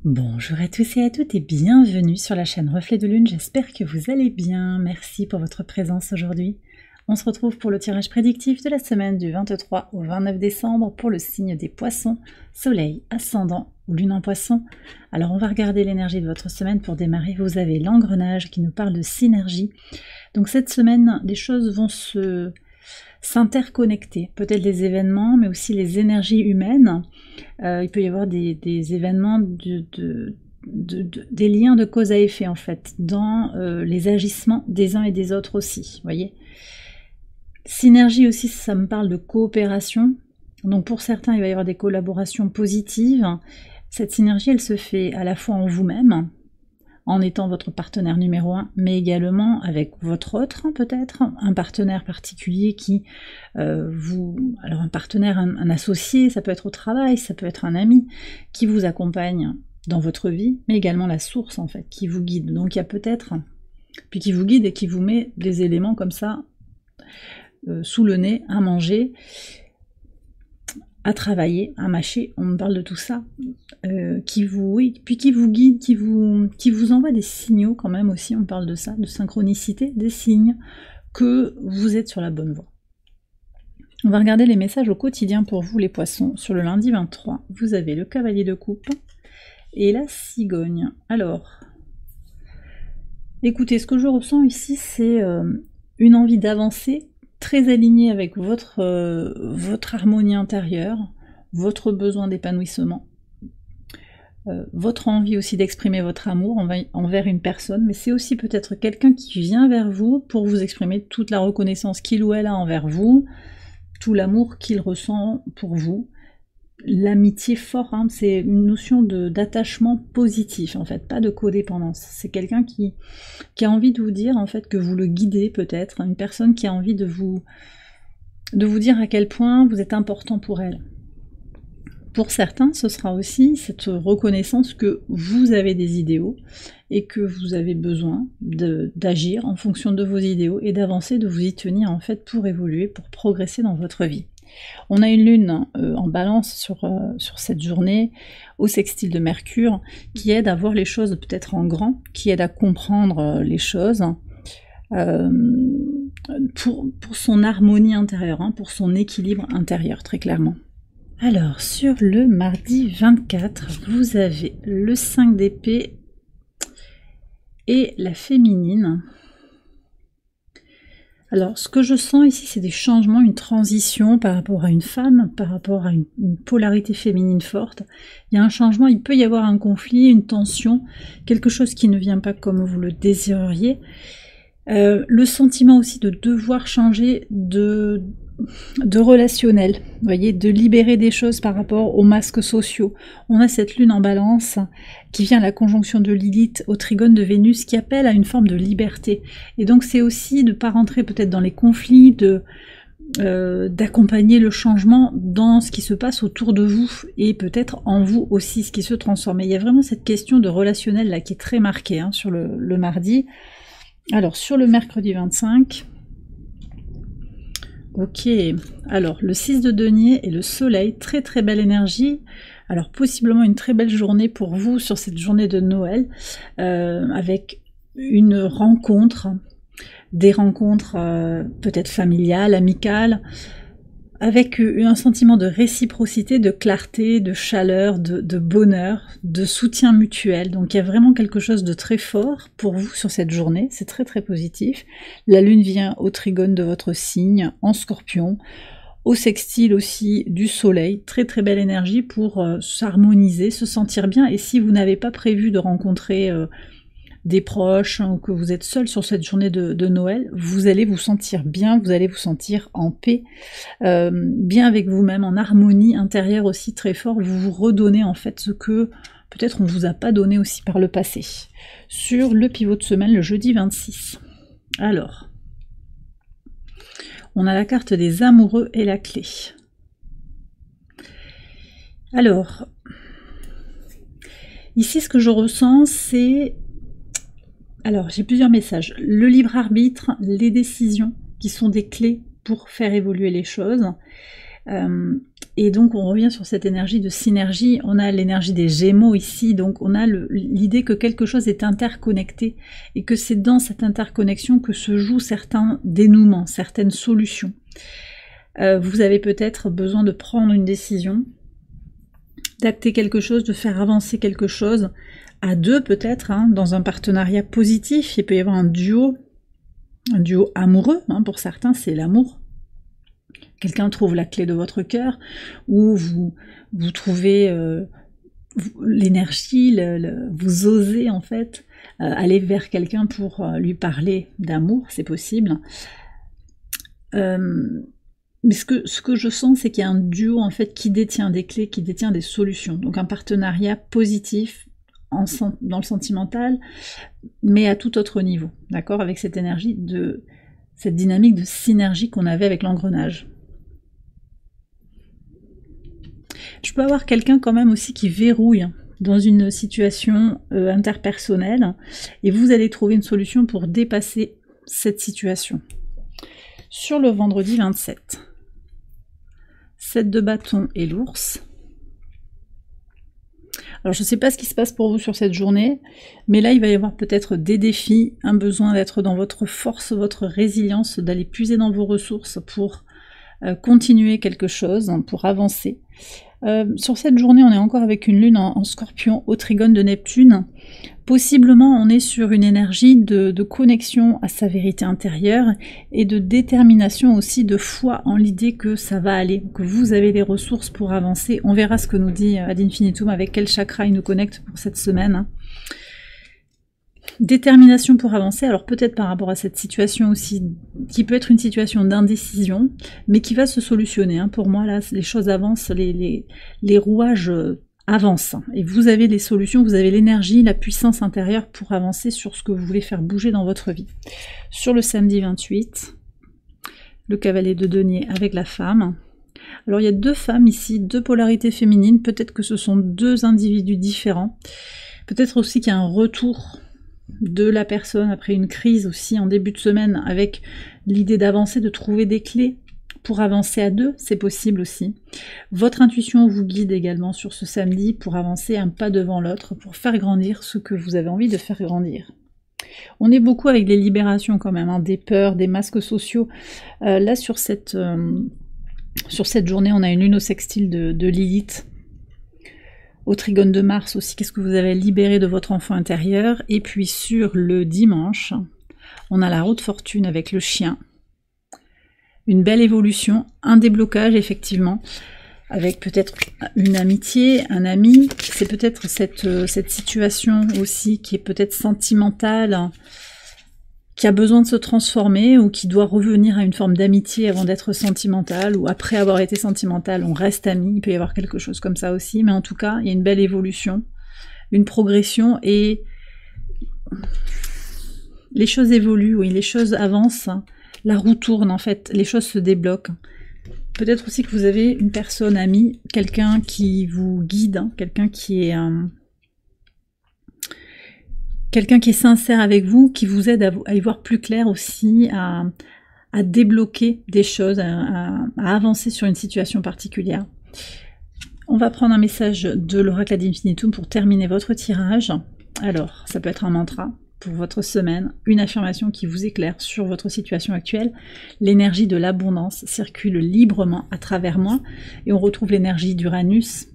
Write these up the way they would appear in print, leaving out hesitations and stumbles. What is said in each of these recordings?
Bonjour à tous et à toutes et bienvenue sur la chaîne Reflet de Lune, j'espère que vous allez bien, merci pour votre présence aujourd'hui. On se retrouve pour le tirage prédictif de la semaine du 23 au 29 décembre pour le signe des poissons, soleil, ascendant ou lune en poisson. Alors on va regarder l'énergie de votre semaine pour démarrer, vous avez l'engrenage qui nous parle de synergie. Donc cette semaine, les choses vont s'interconnecter, peut-être des événements, mais aussi les énergies humaines. Il peut y avoir des événements, des liens de cause à effet en fait, dans les agissements des uns et des autres aussi, voyez. Synergie aussi, ça me parle de coopération. Donc pour certains, il va y avoir des collaborations positives. Cette synergie, elle se fait à la fois en vous-même, en étant votre partenaire numéro 1, mais également avec votre autre, peut-être, un partenaire particulier qui alors un partenaire, un associé, ça peut être au travail, ça peut être un ami, qui vous accompagne dans votre vie, mais également la source, en fait, qui vous guide. Donc il y a peut-être, puis qui vous guide et qui vous met des éléments comme ça, sous le nez, à manger, à travailler, à mâcher, on me parle de tout ça, qui vous guide, qui vous envoie des signaux quand même aussi, on parle de ça, de synchronicité, des signes que vous êtes sur la bonne voie. On va regarder les messages au quotidien pour vous les poissons. Sur le lundi 23, vous avez le cavalier de coupe et la cigogne. Alors, écoutez, ce que je ressens ici, c'est une envie d'avancer, très aligné avec votre harmonie intérieure, votre besoin d'épanouissement, votre envie aussi d'exprimer votre amour envers une personne, mais c'est aussi peut-être quelqu'un qui vient vers vous pour vous exprimer toute la reconnaissance qu'il ou elle a envers vous, tout l'amour qu'il ressent pour vous, l'amitié forte, hein, c'est une notion d'attachement positif en fait, pas de codépendance. C'est quelqu'un qui a envie de vous dire en fait que vous le guidez peut-être, une personne qui a envie de vous dire à quel point vous êtes important pour elle. Pour certains, ce sera aussi cette reconnaissance que vous avez des idéaux et que vous avez besoin d'agir en fonction de vos idéaux et d'avancer, de vous y tenir en fait pour évoluer, pour progresser dans votre vie. On a une lune en balance sur cette journée au sextile de Mercure qui aide à voir les choses peut-être en grand, qui aide à comprendre les choses pour son harmonie intérieure, hein, pour son équilibre intérieur très clairement. Alors sur le mardi 24, vous avez le 5 d'épée et la féminine. Alors, ce que je sens ici, c'est des changements, une transition par rapport à une femme, par rapport à une polarité féminine forte. Il y a un changement, il peut y avoir un conflit, une tension, quelque chose qui ne vient pas comme vous le désireriez. Le sentiment aussi de devoir changer de relationnel, vous voyez, de libérer des choses par rapport aux masques sociaux. On a cette lune en balance qui vient à la conjonction de Lilith au trigone de Vénus qui appelle à une forme de liberté. Et donc c'est aussi de ne pas rentrer peut-être dans les conflits, d'accompagner le changement dans ce qui se passe autour de vous et peut-être en vous aussi, ce qui se transforme. Et il y a vraiment cette question de relationnel là qui est très marquée hein, sur le mardi. Alors sur le mercredi 25... Ok, alors le 6 de denier et le soleil, très très belle énergie, alors possiblement une très belle journée pour vous sur cette journée de Noël, avec une rencontre, des rencontres peut-être familiales, amicales, avec un sentiment de réciprocité, de clarté, de chaleur, de bonheur, de soutien mutuel. Donc il y a vraiment quelque chose de très fort pour vous sur cette journée, c'est très très positif. La lune vient au trigone de votre signe, en scorpion, au sextile aussi du soleil, très très belle énergie pour s'harmoniser, se sentir bien. Et si vous n'avez pas prévu de rencontrer des proches, hein, ou que vous êtes seul sur cette journée de Noël, vous allez vous sentir bien, vous allez vous sentir en paix, bien avec vous-même, en harmonie intérieure aussi très fort, vous vous redonnez en fait ce que peut-être on ne vous a pas donné aussi par le passé. Sur le pivot de semaine, le jeudi 26. Alors, on a la carte des amoureux et la clé. Alors, ici ce que je ressens c'est... Alors, j'ai plusieurs messages. Le libre arbitre, les décisions qui sont des clés pour faire évoluer les choses. Et donc on revient sur cette énergie de synergie, on a l'énergie des Gémeaux ici, donc on a l'idée que quelque chose est interconnecté et que c'est dans cette interconnexion que se jouent certains dénouements, certaines solutions. Vous avez peut-être besoin de prendre une décision, d'acter quelque chose, de faire avancer quelque chose, à deux peut-être, hein, dans un partenariat positif. Il peut y avoir un duo amoureux, hein, pour certains c'est l'amour. Quelqu'un trouve la clé de votre cœur, ou vous trouvez l'énergie, vous osez en fait aller vers quelqu'un pour lui parler d'amour, c'est possible. Mais ce que je sens, c'est qu'il y a un duo en fait qui détient des clés, qui détient des solutions. Donc un partenariat positif dans le sentimental, mais à tout autre niveau, d'accord, avec cette énergie cette dynamique de synergie qu'on avait avec l'engrenage. Je peux avoir quelqu'un quand même aussi qui verrouille dans une situation interpersonnelle, et vous allez trouver une solution pour dépasser cette situation. Sur le vendredi 27, 7 de bâton et l'ours. Alors je ne sais pas ce qui se passe pour vous sur cette journée, mais là il va y avoir peut-être des défis, un besoin d'être dans votre force, votre résilience, d'aller puiser dans vos ressources pour continuer quelque chose, pour avancer. Sur cette journée, on est encore avec une lune en Scorpion au trigone de Neptune. Possiblement, on est sur une énergie de connexion à sa vérité intérieure et de détermination aussi, de foi en l'idée que ça va aller, que vous avez les ressources pour avancer. On verra ce que nous dit Ad Infinitum, avec quel chakra il nous connecte pour cette semaine. Détermination pour avancer, alors peut-être par rapport à cette situation aussi, qui peut être une situation d'indécision, mais qui va se solutionner. Hein. Pour moi, là, les choses avancent, les rouages avancent. Et vous avez les solutions, vous avez l'énergie, la puissance intérieure pour avancer sur ce que vous voulez faire bouger dans votre vie. Sur le samedi 28, le cavalier de denier avec la femme. Alors il y a deux femmes ici, deux polarités féminines, peut-être que ce sont deux individus différents. Peut-être aussi qu'il y a un retour de la personne après une crise aussi en début de semaine, avec l'idée d'avancer, de trouver des clés pour avancer à deux, c'est possible aussi. Votre intuition vous guide également sur ce samedi pour avancer un pas devant l'autre, pour faire grandir ce que vous avez envie de faire grandir. On est beaucoup avec des libérations quand même, hein, des peurs, des masques sociaux. Là sur cette journée, on a une lune au sextile de Lilith, au trigone de Mars aussi, qu'est-ce que vous avez libéré de votre enfant intérieur. Et puis sur le dimanche, on a la roue de fortune avec le chien. Une belle évolution, un déblocage effectivement, avec peut-être une amitié, un ami. C'est peut-être cette situation aussi qui est peut-être sentimentale, qui a besoin de se transformer ou qui doit revenir à une forme d'amitié avant d'être sentimentale, ou après avoir été sentimentale, on reste amis. Il peut y avoir quelque chose comme ça aussi, mais en tout cas, il y a une belle évolution, une progression, et les choses évoluent, oui, les choses avancent, la roue tourne en fait, les choses se débloquent. Peut-être aussi que vous avez une personne amie, quelqu'un qui vous guide, hein, quelqu'un qui est sincère avec vous, qui vous aide à y voir plus clair aussi, à débloquer des choses, à avancer sur une situation particulière. On va prendre un message de l'oracle Ad Infinitum pour terminer votre tirage. Alors, ça peut être un mantra pour votre semaine, une affirmation qui vous éclaire sur votre situation actuelle. L'énergie de l'abondance circule librement à travers moi, et on retrouve l'énergie d'Uranus.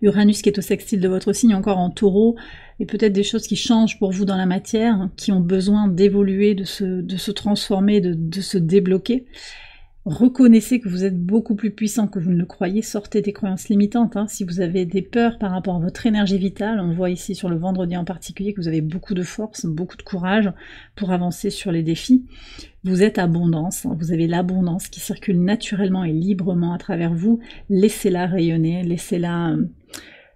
Uranus qui est au sextile de votre signe, encore en taureau, et peut-être des choses qui changent pour vous dans la matière, qui ont besoin d'évoluer, de se transformer, de se débloquer. Reconnaissez que vous êtes beaucoup plus puissant que vous ne le croyez, sortez des croyances limitantes. Hein. Si vous avez des peurs par rapport à votre énergie vitale, on voit ici sur le vendredi en particulier que vous avez beaucoup de force, beaucoup de courage pour avancer sur les défis. Vous êtes abondance, vous avez l'abondance qui circule naturellement et librement à travers vous. Laissez-la rayonner, laissez-la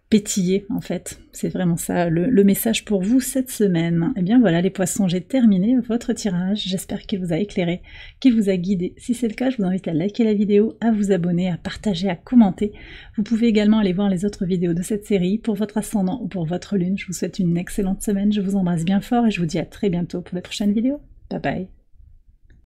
pétiller en fait. C'est vraiment ça le message pour vous cette semaine. Et bien voilà les poissons, j'ai terminé votre tirage. J'espère qu'il vous a éclairé, qu'il vous a guidé. Si c'est le cas, je vous invite à liker la vidéo, à vous abonner, à partager, à commenter. Vous pouvez également aller voir les autres vidéos de cette série pour votre ascendant ou pour votre lune. Je vous souhaite une excellente semaine, je vous embrasse bien fort et je vous dis à très bientôt pour les prochaines vidéos. Bye bye.